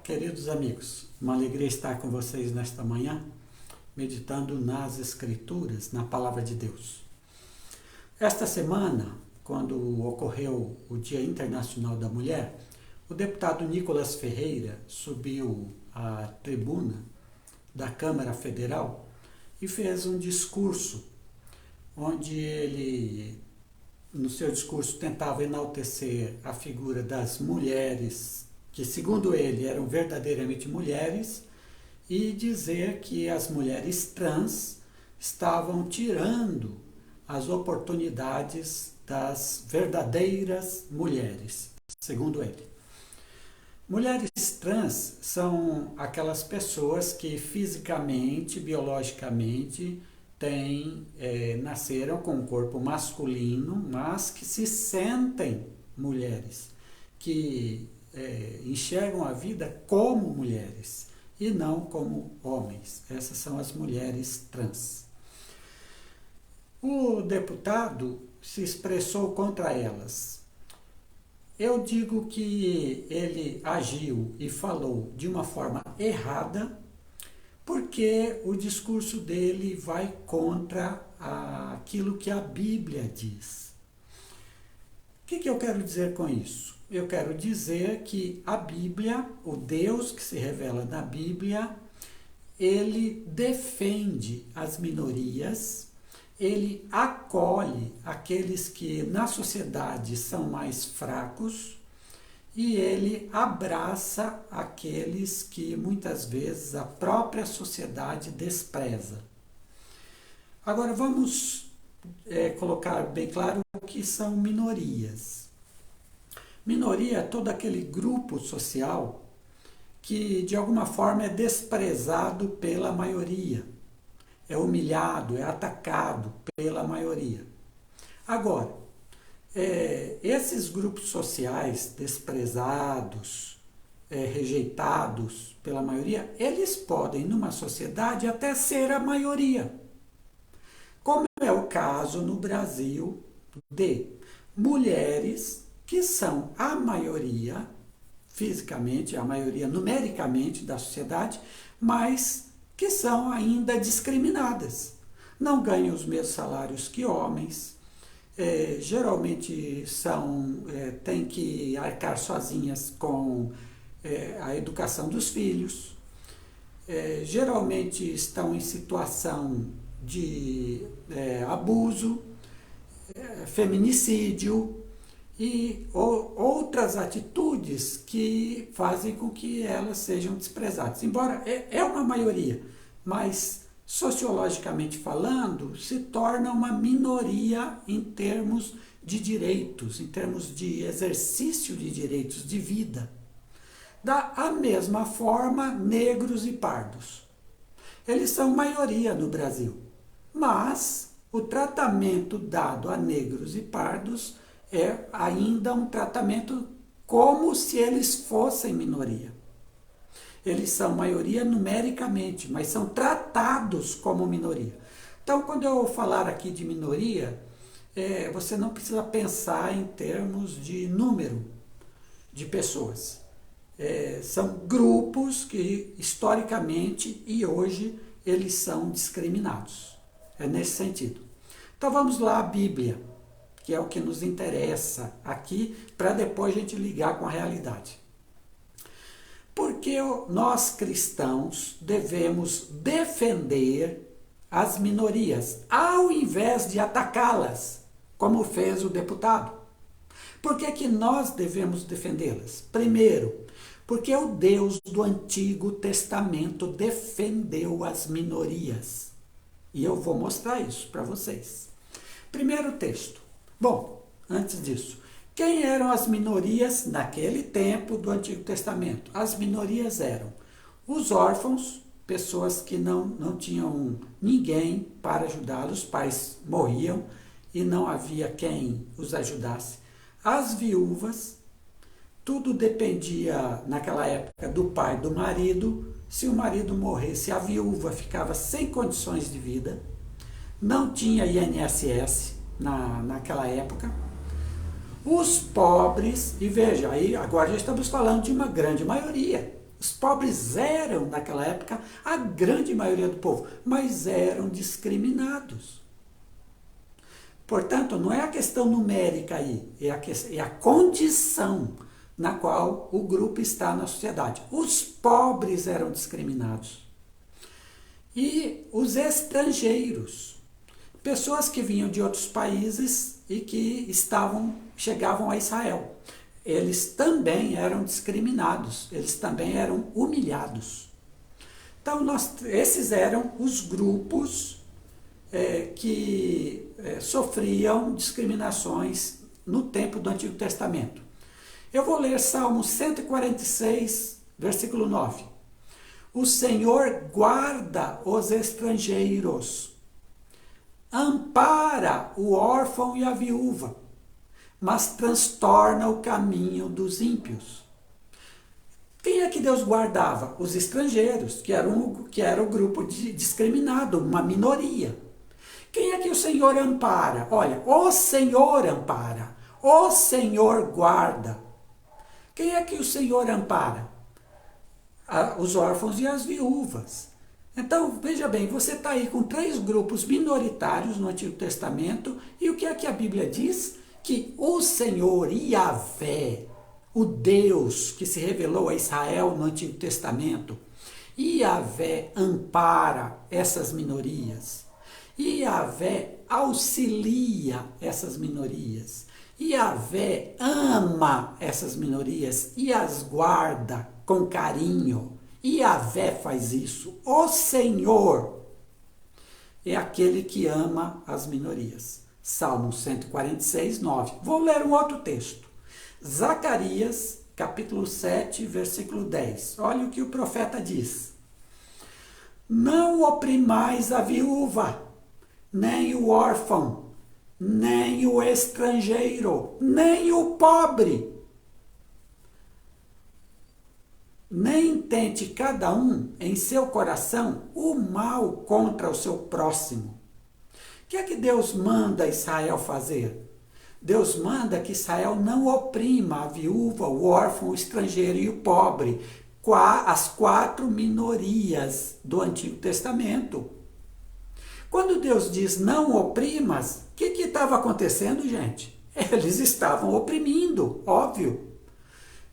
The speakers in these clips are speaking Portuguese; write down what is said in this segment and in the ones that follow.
queridos amigos, uma alegria estar com vocês nesta manhã, meditando nas Escrituras, na Palavra de Deus. Esta semana, quando ocorreu o Dia Internacional da Mulher, o deputado Nicolas Ferreira subiu à tribuna da Câmara Federal e fez um discurso, onde ele, no seu discurso, tentava enaltecer a figura das mulheres, que segundo ele eram verdadeiramente mulheres, e dizer que as mulheres trans estavam tirando as oportunidades das verdadeiras mulheres, segundo ele. Mulheres trans são aquelas pessoas que fisicamente, biologicamente, nasceram com um corpo masculino, mas que se sentem mulheres, que enxergam a vida como mulheres e não como homens. Essas são as mulheres trans. O deputado se expressou contra elas. Eu digo que ele agiu e falou de uma forma errada, porque o discurso dele vai contra aquilo que a Bíblia diz. O que eu quero dizer com isso? Eu quero dizer que a Bíblia, o Deus que se revela na Bíblia, ele defende as minorias, ele acolhe aqueles que na sociedade são mais fracos e ele abraça aqueles que muitas vezes a própria sociedade despreza. Agora vamos colocar bem claro o que são minorias. Minoria é todo aquele grupo social que de alguma forma é desprezado pela maioria, é humilhado, é atacado pela maioria. Agora, esses grupos sociais desprezados, rejeitados pela maioria, eles podem, numa sociedade, até ser a maioria. Como é o caso no Brasil de mulheres que são a maioria, fisicamente, a maioria numericamente da sociedade, mas que são ainda discriminadas. Não ganham os mesmos salários que homens, geralmente têm que arcar sozinhas com a educação dos filhos, geralmente estão em situação de abuso, feminicídio e outras atitudes que fazem com que elas sejam desprezadas. Embora é uma maioria, mas sociologicamente falando, se torna uma minoria em termos de direitos, em termos de exercício de direitos de vida. Da mesma forma, negros e pardos. Eles são maioria no Brasil, mas o tratamento dado a negros e pardos é ainda um tratamento como se eles fossem minoria. Eles são maioria numericamente, mas são tratados como minoria. Então, quando eu falar aqui de minoria, você não precisa pensar em termos de número de pessoas. São grupos que, historicamente e hoje, eles são discriminados. É nesse sentido. Então, vamos lá à Bíblia, que é o que nos interessa aqui, para depois a gente ligar com a realidade. Porque nós cristãos devemos defender as minorias, ao invés de atacá-las, como fez o deputado. Por que nós devemos defendê-las? Primeiro, porque o Deus do Antigo Testamento defendeu as minorias. E eu vou mostrar isso para vocês. Primeiro texto. Bom, antes disso, quem eram as minorias naquele tempo do Antigo Testamento? As minorias eram os órfãos, pessoas que não tinham ninguém para ajudá-los, os pais morriam e não havia quem os ajudasse. As viúvas, tudo dependia naquela época do pai, do marido. Se o marido morresse, a viúva ficava sem condições de vida, não tinha INSS naquela época. Os pobres, e veja, aí agora já estamos falando de uma grande maioria, Os pobres eram, naquela época, a grande maioria do povo, mas eram discriminados. Portanto, não é a questão numérica aí, é a condição na qual o grupo está na sociedade. Os pobres eram discriminados. E os estrangeiros, pessoas que vinham de outros países e que chegavam a Israel. Eles também eram discriminados, eles também eram humilhados. Então, esses eram os grupos que sofriam discriminações no tempo do Antigo Testamento. Eu vou ler Salmo 146, versículo 9. O Senhor guarda os estrangeiros, ampara o órfão e a viúva, mas transtorna o caminho dos ímpios. Quem é que Deus guardava? Os estrangeiros, que era o grupo discriminado, uma minoria. Quem é que o Senhor ampara? Olha, o Senhor ampara, o Senhor guarda. Quem é que o Senhor ampara? Os órfãos e as viúvas. Então, veja bem, você está aí com 3 grupos minoritários no Antigo Testamento, e o que é que a Bíblia diz? Que o Senhor, Yahvé, o Deus que se revelou a Israel no Antigo Testamento, Yahvé ampara essas minorias, Yahvé auxilia essas minorias, Yahvé ama essas minorias e as guarda com carinho. Yahvé faz isso. O Senhor é aquele que ama as minorias. Salmo 146, 9. Vou ler um outro texto. Zacarias, capítulo 7, versículo 10. Olha o que o profeta diz. Não oprimais a viúva, nem o órfão, nem o estrangeiro, nem o pobre. Nem tente cada um em seu coração o mal contra o seu próximo. O que é que Deus manda Israel fazer? Deus manda que Israel não oprima a viúva, o órfão, o estrangeiro e o pobre, as 4 minorias do Antigo Testamento. Quando Deus diz não oprimas, o que estava acontecendo, gente? Eles estavam oprimindo, óbvio.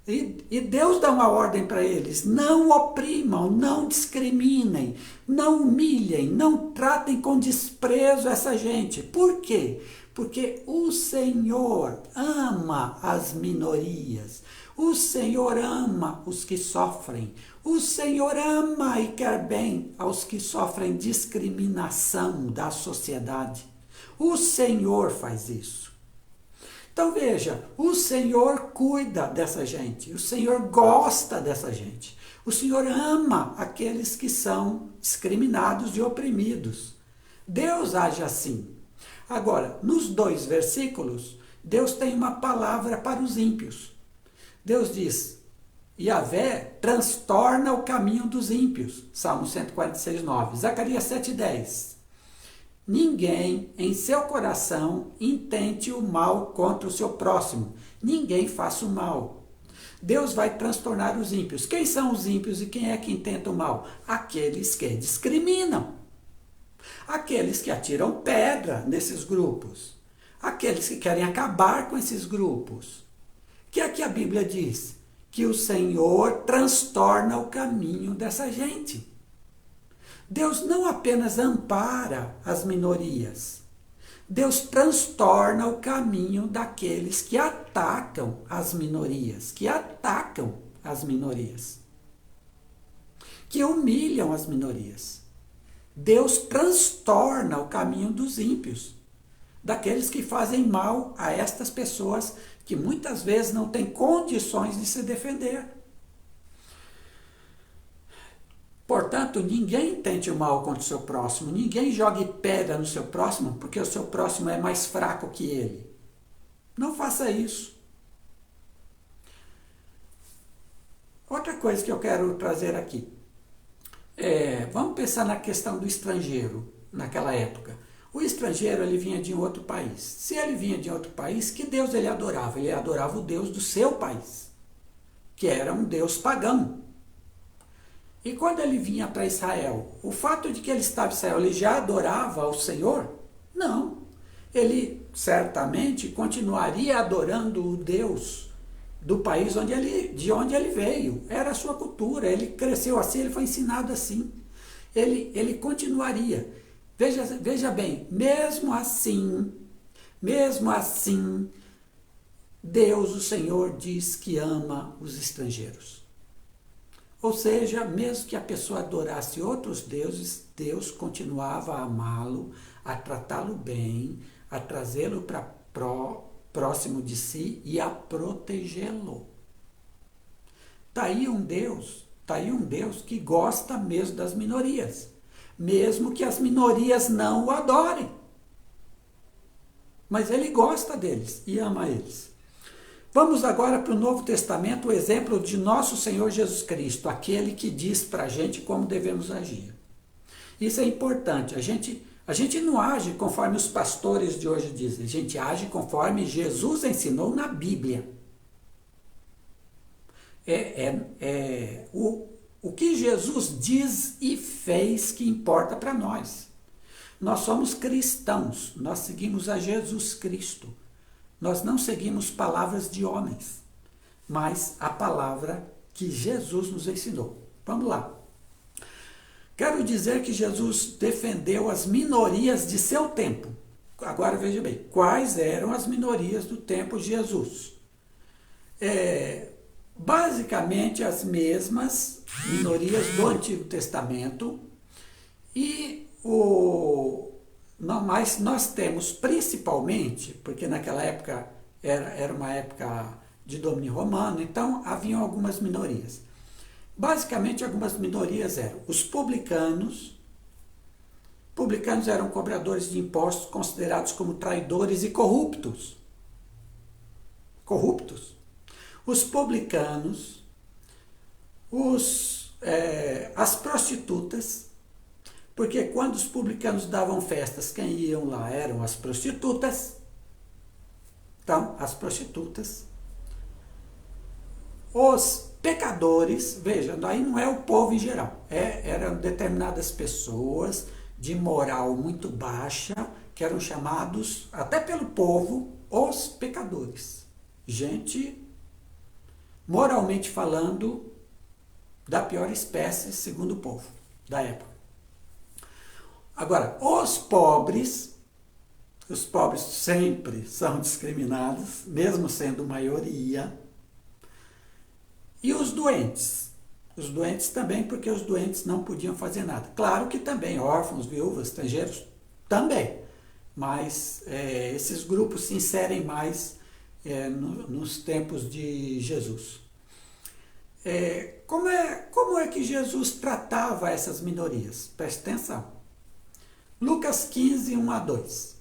E Deus dá uma ordem para eles: não oprimam, não discriminem, não humilhem, não tratem com desprezo essa gente. Por quê? Porque o Senhor ama as minorias, o Senhor ama os que sofrem, o Senhor ama e quer bem aos que sofrem discriminação da sociedade. O Senhor faz isso. Então veja, o Senhor cuida dessa gente, o Senhor gosta dessa gente, o Senhor ama aqueles que são discriminados e oprimidos. Deus age assim. Agora, nos 2 versículos, Deus tem uma palavra para os ímpios. Deus diz, Yahvé transtorna o caminho dos ímpios. Salmo 146, 9. Zacarias 7, 10. Ninguém em seu coração intente o mal contra o seu próximo. Ninguém faça o mal. Deus vai transtornar os ímpios. Quem são os ímpios e quem é que intenta o mal? Aqueles que discriminam. Aqueles que atiram pedra nesses grupos. Aqueles que querem acabar com esses grupos. O que é que a Bíblia diz? Que o Senhor transtorna o caminho dessa gente. Deus não apenas ampara as minorias, Deus transtorna o caminho daqueles que atacam as minorias, que humilham as minorias. Deus transtorna o caminho dos ímpios, daqueles que fazem mal a estas pessoas que muitas vezes não têm condições de se defender. Portanto, ninguém tente o mal contra o seu próximo, ninguém jogue pedra no seu próximo porque o seu próximo é mais fraco que ele. Não faça isso. Outra coisa que eu quero trazer aqui. Vamos pensar na questão do estrangeiro naquela época. O estrangeiro ele vinha de um outro país. Se ele vinha de outro país, que Deus ele adorava? Ele adorava o Deus do seu país, que era um Deus pagão. E quando ele vinha para Israel, o fato de que ele estava em Israel, ele já adorava ao Senhor? Não. Ele certamente continuaria adorando o Deus do país de onde ele veio. Era a sua cultura, ele cresceu assim, ele foi ensinado assim. Ele continuaria. Veja bem, mesmo assim, Deus, o Senhor, diz que ama os estrangeiros. Ou seja, mesmo que a pessoa adorasse outros deuses, Deus continuava a amá-lo, a tratá-lo bem, a trazê-lo para próximo de si e a protegê-lo. Está aí um Deus que gosta mesmo das minorias, mesmo que as minorias não o adorem. Mas ele gosta deles e ama eles. Vamos agora para o Novo Testamento, o exemplo de nosso Senhor Jesus Cristo, aquele que diz para a gente como devemos agir. Isso é importante, a gente não age conforme os pastores de hoje dizem, a gente age conforme Jesus ensinou na Bíblia. O que Jesus diz e fez que importa para nós. Nós somos cristãos, nós seguimos a Jesus Cristo. Nós não seguimos palavras de homens, mas a palavra que Jesus nos ensinou. Vamos lá. Quero dizer que Jesus defendeu as minorias de seu tempo. Agora veja bem, quais eram as minorias do tempo de Jesus? Basicamente as mesmas minorias do Antigo Testamento mas nós temos principalmente, porque naquela época era uma época de domínio romano, então haviam algumas minorias. Basicamente algumas minorias eram os publicanos. Publicanos eram cobradores de impostos considerados como traidores e corruptos. Os publicanos, as prostitutas, porque quando os publicanos davam festas, quem iam lá eram as prostitutas. Então, as prostitutas. Os pecadores, veja, aí não é o povo em geral, eram determinadas pessoas de moral muito baixa, que eram chamados, até pelo povo, os pecadores. Gente, moralmente falando, da pior espécie, segundo o povo da época. Agora, os pobres sempre são discriminados, mesmo sendo maioria. E os doentes também, porque os doentes não podiam fazer nada. Claro que também, órfãos, viúvas, estrangeiros, também. Mas esses grupos se inserem mais nos tempos de Jesus. Como é que Jesus tratava essas minorias? Preste atenção. Lucas 15, 1-2.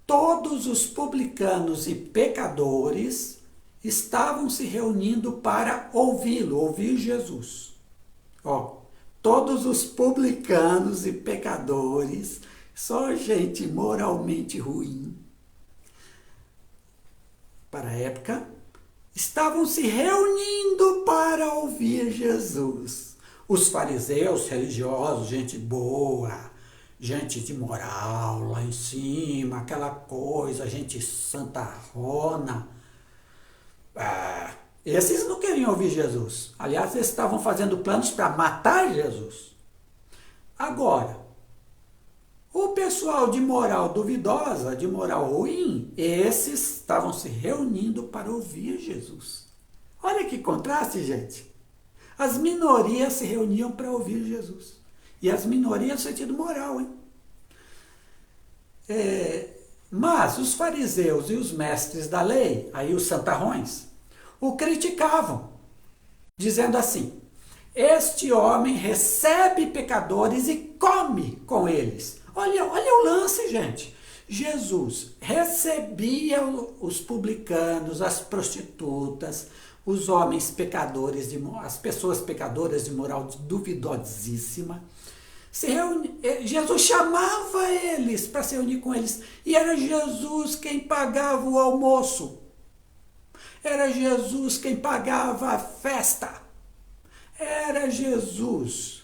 Todos os publicanos e pecadores estavam se reunindo para ouvir Jesus. Todos os publicanos e pecadores, só gente moralmente ruim, para a época, estavam se reunindo para ouvir Jesus. Os fariseus religiosos, gente boa, gente de moral lá em cima, aquela coisa, gente santarrona. Esses não queriam ouvir Jesus. Aliás, eles estavam fazendo planos para matar Jesus. Agora, o pessoal de moral duvidosa, de moral ruim, esses estavam se reunindo para ouvir Jesus. Olha que contraste, gente. As minorias se reuniam para ouvir Jesus. E as minorias no sentido moral, hein? Mas os fariseus e os mestres da lei, aí os santarrões, o criticavam, dizendo assim: este homem recebe pecadores e come com eles. Olha o lance, gente. Jesus recebia os publicanos, as prostitutas, os homens pecadores, as pessoas pecadoras de moral duvidosíssima. Jesus chamava eles para se reunir com eles. E era Jesus quem pagava o almoço. Era Jesus quem pagava a festa. Era Jesus.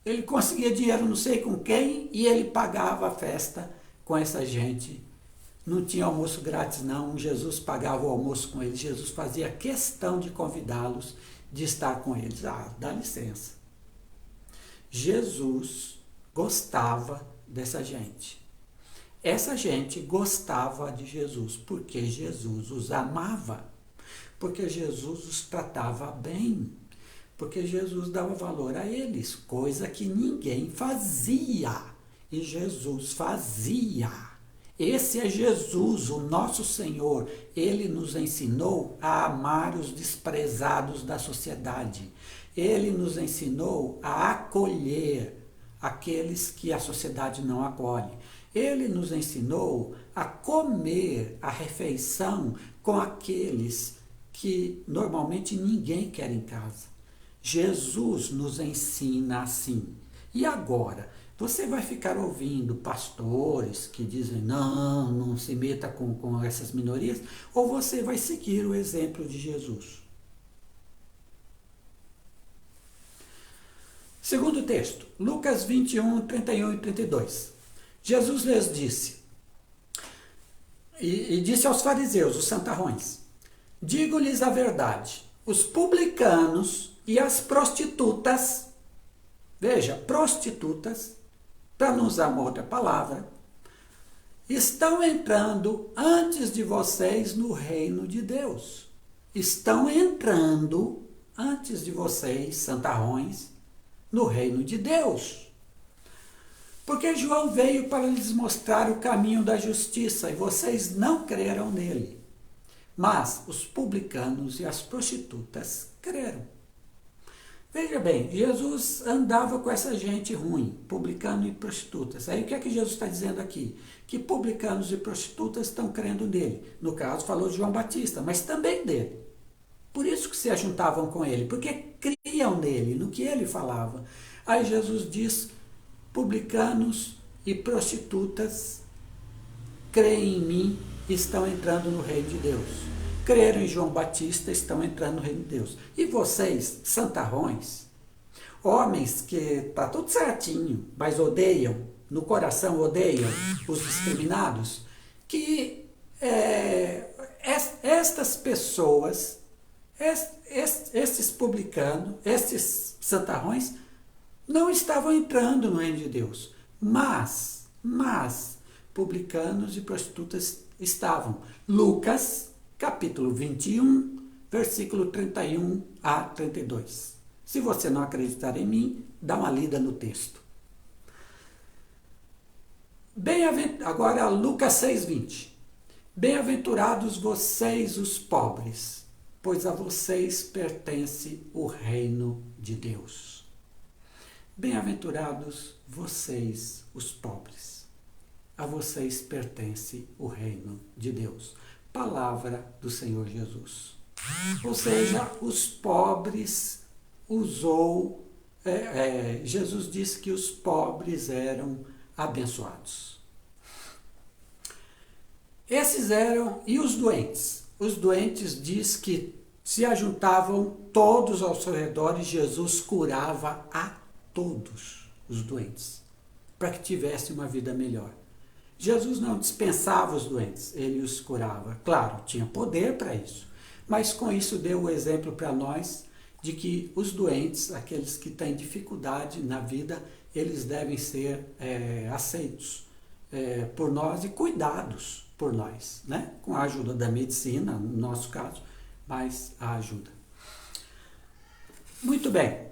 Ele conseguia dinheiro não sei com quem e ele pagava a festa com essa gente. Não tinha almoço grátis não, Jesus pagava o almoço com eles, Jesus fazia questão de convidá-los, de estar com eles. Ah, dá licença. Jesus gostava dessa gente. Essa gente gostava de Jesus, porque Jesus os amava, porque Jesus os tratava bem, porque Jesus dava valor a eles, coisa que ninguém fazia, e Jesus fazia. Esse é Jesus, o nosso Senhor. Ele nos ensinou a amar os desprezados da sociedade. Ele nos ensinou a acolher aqueles que a sociedade não acolhe. Ele nos ensinou a comer a refeição com aqueles que normalmente ninguém quer em casa. Jesus nos ensina assim. E agora? Você vai ficar ouvindo pastores que dizem não se meta com essas minorias, ou você vai seguir o exemplo de Jesus? Segundo texto, Lucas 21, 31 e 32. Jesus lhes disse, e disse aos fariseus, os santarrões, digo-lhes a verdade, os publicanos e as prostitutas, veja, prostitutas, para não usar uma outra palavra, estão entrando antes de vocês no reino de Deus. Estão entrando antes de vocês, santarrões, no reino de Deus. Porque João veio para lhes mostrar o caminho da justiça e vocês não creram nele. Mas os publicanos e as prostitutas creram. Veja bem, Jesus andava com essa gente ruim, publicano e prostitutas. Aí o que é que Jesus está dizendo aqui? Que publicanos e prostitutas estão crendo nele. No caso, falou de João Batista, mas também dele. Por isso que se ajuntavam com ele, porque criam nele, no que ele falava. Aí Jesus diz, publicanos e prostitutas creem em mim e estão entrando no reino de Deus. Creram em João Batista, estão entrando no reino de Deus. E vocês, santarrões, homens que está tudo certinho, mas odeiam, no coração odeiam os discriminados, que estas pessoas, estes publicanos, estes santarrões, não estavam entrando no reino de Deus. Mas, publicanos e prostitutas estavam. Lucas capítulo 21, versículo 31 a 32. Se você não acreditar em mim, dá uma lida no texto. Agora Lucas 6,20. Bem-aventurados vocês os pobres, pois a vocês pertence o reino de Deus. Bem-aventurados vocês os pobres, a vocês pertence o reino de Deus. Palavra do Senhor Jesus. Ou seja, os pobres usou, Jesus disse que os pobres eram abençoados. Esses eram, e os doentes? Os doentes diz que se ajuntavam todos ao seu redor e Jesus curava a todos os doentes, para que tivessem uma vida melhor. Jesus não dispensava os doentes, ele os curava. Claro, tinha poder para isso, mas com isso deu o exemplo para nós de que os doentes, aqueles que têm dificuldade na vida, eles devem ser aceitos por nós e cuidados por nós, né? Com a ajuda da medicina, no nosso caso, mas a ajuda. Muito bem.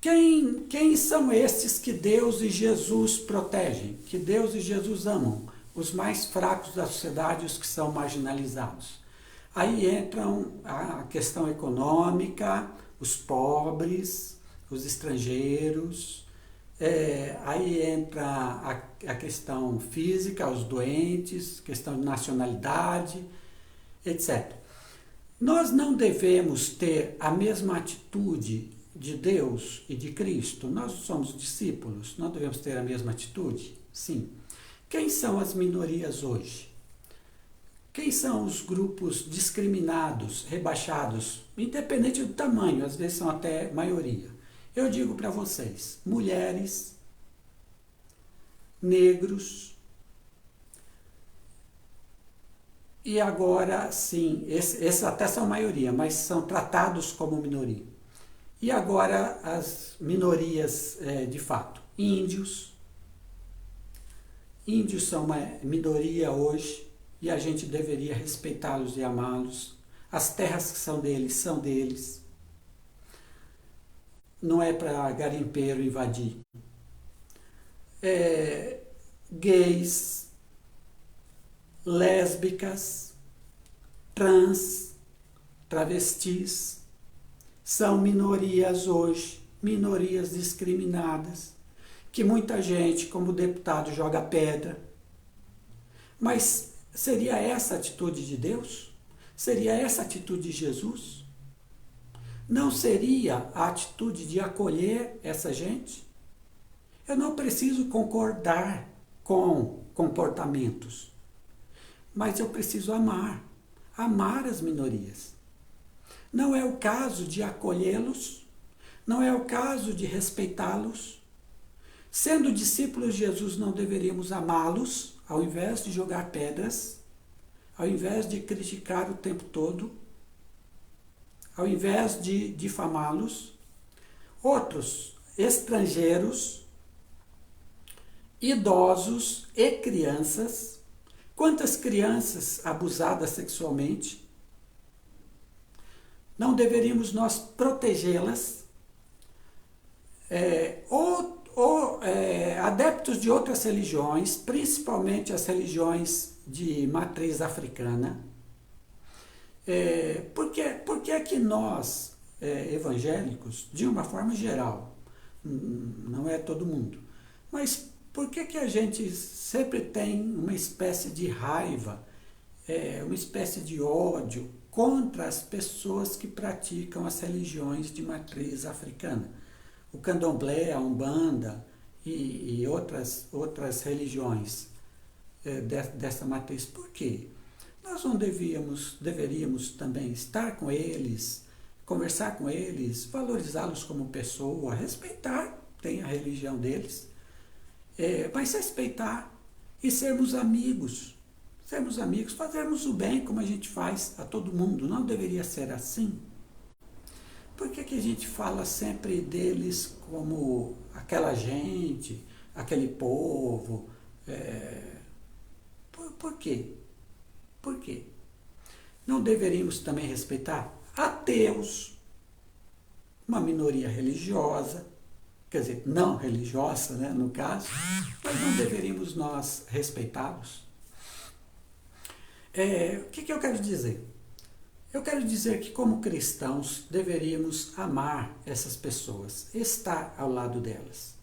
Quem são estes que Deus e Jesus protegem, que Deus e Jesus amam? Os mais fracos da sociedade, os que são marginalizados. Aí entram a questão econômica, os pobres, os estrangeiros, aí entra a questão física, os doentes, questão de nacionalidade, etc. Nós não devemos ter a mesma atitude de Deus e de Cristo. Nós somos discípulos, nós devemos ter a mesma atitude? Sim. Quem são as minorias hoje? Quem são os grupos discriminados, rebaixados, independente do tamanho, às vezes são até maioria? Eu digo para vocês, mulheres, negros, e agora sim, esses até são maioria, mas são tratados como minoria. E agora as minorias de fato, índios. Índios são uma minoria hoje e a gente deveria respeitá-los e amá-los. As terras que são deles. Não é para garimpeiro invadir. Gays, lésbicas, trans, travestis, são minorias hoje, minorias discriminadas, que muita gente, como deputado, joga pedra. Mas seria essa a atitude de Deus? Seria essa a atitude de Jesus? Não seria a atitude de acolher essa gente? Eu não preciso concordar com comportamentos, mas eu preciso amar as minorias. Não é o caso de acolhê-los, não é o caso de respeitá-los. Sendo discípulos de Jesus, não deveríamos amá-los, ao invés de jogar pedras, ao invés de criticar o tempo todo, ao invés de difamá-los. Outros, estrangeiros, idosos e crianças. Quantas crianças abusadas sexualmente? Não deveríamos nós protegê-las? Adeptos de outras religiões, principalmente as religiões de matriz africana. Por que é que nós, evangélicos, de uma forma geral, não é todo mundo, mas por que a gente sempre tem uma espécie de raiva, uma espécie de ódio contra as pessoas que praticam as religiões de matriz africana? O candomblé, a umbanda e outras religiões dessa matriz. Por quê? Nós não deveríamos também estar com eles, conversar com eles, valorizá-los como pessoa, respeitar, tem a religião deles, mas respeitar e sermos amigos, fazermos o bem como a gente faz a todo mundo. Não deveria ser assim? Por que a gente fala sempre deles como aquela gente, aquele povo? Por quê? Por quê? Não deveríamos também respeitar ateus, uma minoria religiosa, quer dizer, não religiosa, né, no caso, mas não deveríamos nós respeitá-los? O que eu quero dizer? Eu quero dizer que, como cristãos, deveríamos amar essas pessoas, estar ao lado delas.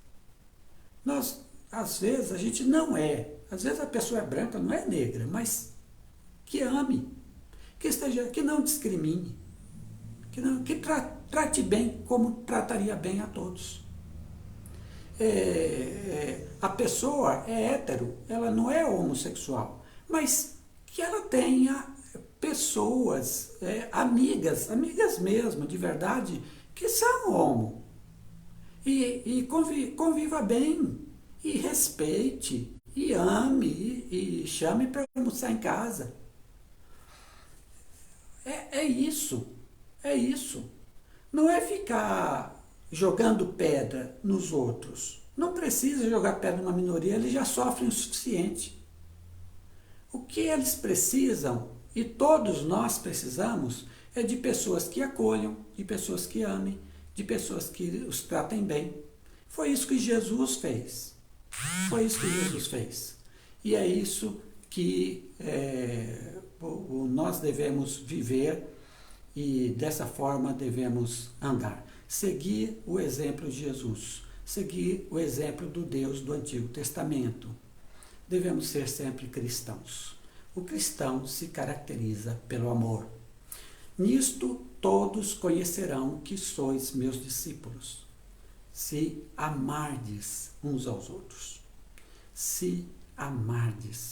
Nós, às vezes, a gente não é. Às vezes a pessoa é branca, não é negra, mas que ame, que não discrimine, que trate bem como trataria bem a todos. A pessoa é hétero, ela não é homossexual, mas que ela tenha pessoas, amigas mesmo, de verdade, que são homo. E conviva bem, e respeite, e ame, e chame para almoçar em casa. É isso. Não é ficar jogando pedra nos outros. Não precisa jogar pedra numa minoria, eles já sofrem o suficiente. O que eles precisam, e todos nós precisamos, é de pessoas que acolham, de pessoas que amem, de pessoas que os tratem bem. Foi isso que Jesus fez. E é isso que nós devemos viver e dessa forma devemos andar. Seguir o exemplo de Jesus, seguir o exemplo do Deus do Antigo Testamento. Devemos ser sempre cristãos. O cristão se caracteriza pelo amor. Nisto todos conhecerão que sois meus discípulos, se amardes uns aos outros. Se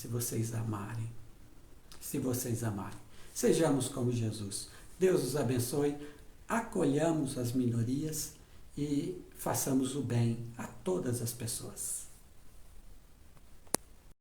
vocês amarem. se vocês amarem. Sejamos como Jesus. Deus os abençoe, acolhamos as minorias e façamos o bem a todas as pessoas.